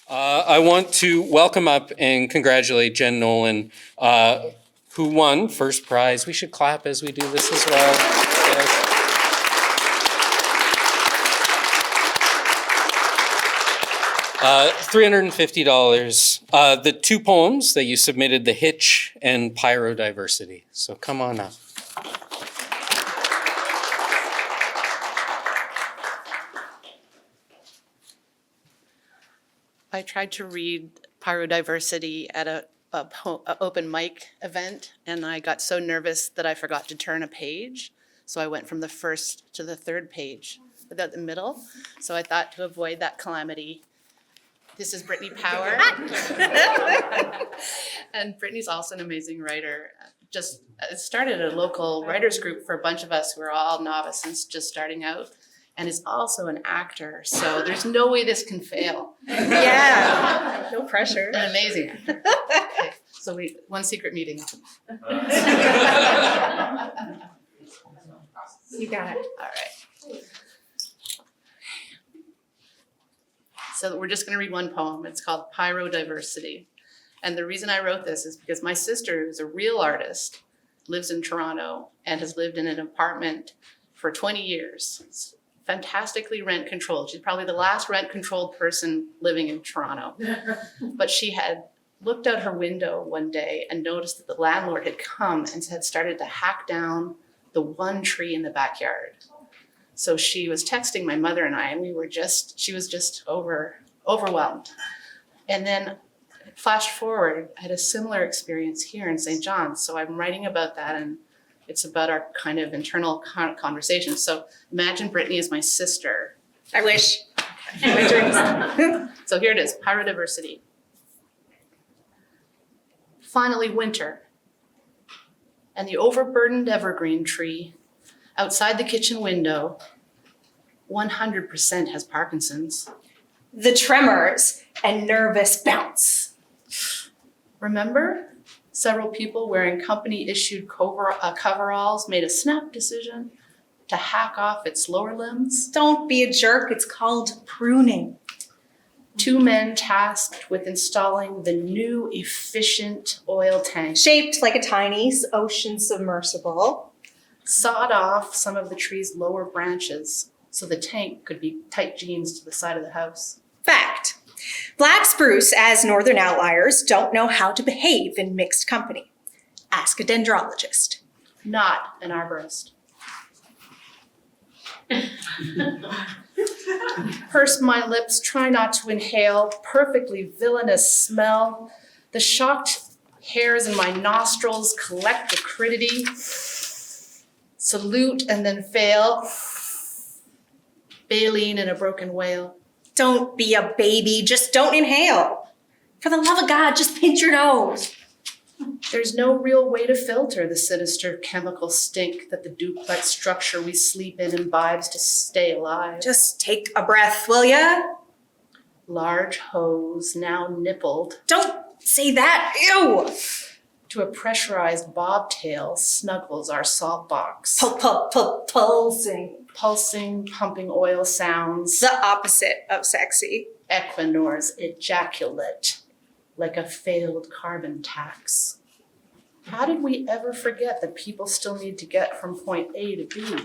I want to welcome up and congratulate Jenne Nolan, who won first prize. We should clap as we do this as well. Yes. $350. The two poems that you submitted, The Hitch and Pyrodiversity. So come on up. I tried to read Pyrodiversity at a open mic event, and I got so nervous that I forgot to turn a page. So I went from the first to the third page without the middle. So I thought, to avoid that calamity, this is Brittney Power. And Brittney's also an amazing writer. Just started a local writers group for a bunch of us who are all novices just starting out, and is also an actor. So there's no way this can fail. Yeah, no pressure. An amazing actor. Okay, so one secret meeting. You got it. All right. So we're just going to read one poem. It's called Pyrodiversity. And the reason I wrote this is because my sister, who's a real artist, lives in Toronto and has lived in an apartment for 20 years. It's fantastically rent controlled. She's probably the last rent controlled person living in Toronto. But she had looked out her window one day and noticed that the landlord had come and had started to hack down the one tree in the backyard. So she was texting my mother and I, and she was just overwhelmed. And then flash forward, I had a similar experience here in St. John's. So I'm writing about that, and it's about our kind of internal conversation. So imagine Brittney as my sister. I wish. My dreams. So here it is, Pyrodiversity. Finally winter, and the overburdened evergreen tree outside the kitchen window 100% has Parkinson's. The tremors and nervous bounce. Remember? Several people wearing company-issued coveralls made a snap decision to hack off its lower limbs. Don't be a jerk, it's called pruning. Two men tasked with installing the new efficient oil tank Shaped like a tiny ocean submersible. sawed off some of the tree's lower branches so the tank could be tight jeans to the side of the house. Fact. Black spruce, as northern outliers, don't know how to behave in mixed company. Ask a dendrologist. Not an arborist. Purse my lips, try not to inhale perfectly villainous smell. The shocked hairs in my nostrils collect acridity. Salute and then fail. Baleen in a broken wail. Don't be a baby, just don't inhale. For the love of God, just pinch your nose. There's no real way to filter the sinister chemical stink that the duplex structure we sleep in imbibes to stay alive. Just take a breath, will ya? Large hose, now nippled, Don't say that, ew. to a pressurized bobtail snuggles our salt box. Pulsing. Pulsing, pumping oil sounds. The opposite of sexy. Equinor's ejaculate, like a failed carbon tax. How did we ever forget that people still need to get from point A to B?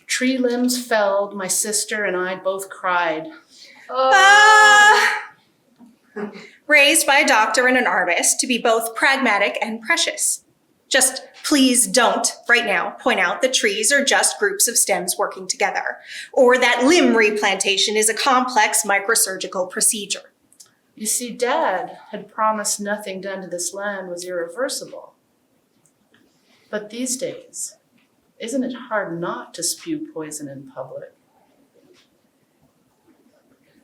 Tree limbs felled, my sister and I both cried. Raised by a doctor and an artist to be both pragmatic and precious. Just please don't, right now, point out that trees are just groups of stems working together, or that limb replantation is a complex microsurgical procedure. You see, Dad had promised nothing done to this land was irreversible. But these days, isn't it hard not to spew poison in public?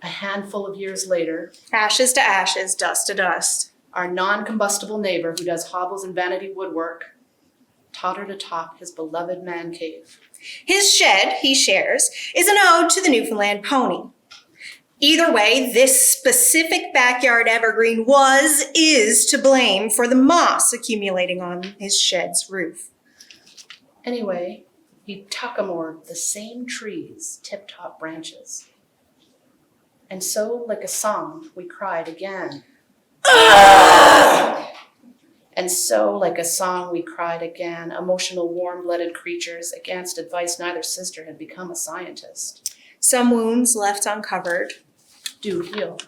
A handful of years later, Ashes to ashes, dust to dust. our non-combustible neighbor who does hobbles and vanity woodwork tottered atop his beloved man cave. His shed, he shares, is an ode to the Newfoundland pony. Either way, this specific backyard evergreen is to blame for the moss accumulating on his shed's roof. Anyway, he tuckamored the same tree's tip-top branches. And so, like a song, we cried again. And so, like a song, we cried again, emotional, warm-blooded creatures against advice neither sister had become a scientist. Some wounds left uncovered. Do heal.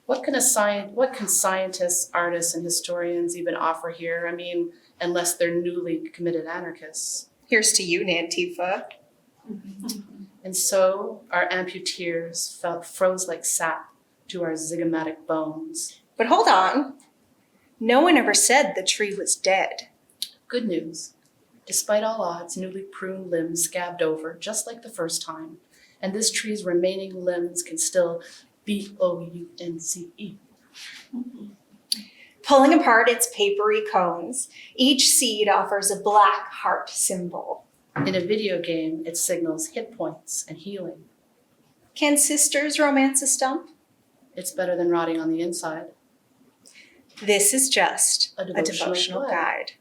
What can scientists, artists, and historians even offer here? I mean, unless they're newly committed anarchists. Here's to you, Nantifa. And so our amputeers froze like sap to our zygomatic bones. But hold on. No one ever said the tree was dead. Good news. Despite all odds, newly pruned limbs scabbed over, just like the first time. And this tree's remaining limbs can still B-O-U-N-C-E. Pulling apart its papery cones, each seed offers a black heart symbol. In a video game, it signals hit points and healing. Can sisters romance a stump? It's better than rotting on the inside. This is just A devotional guide.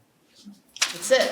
That's it.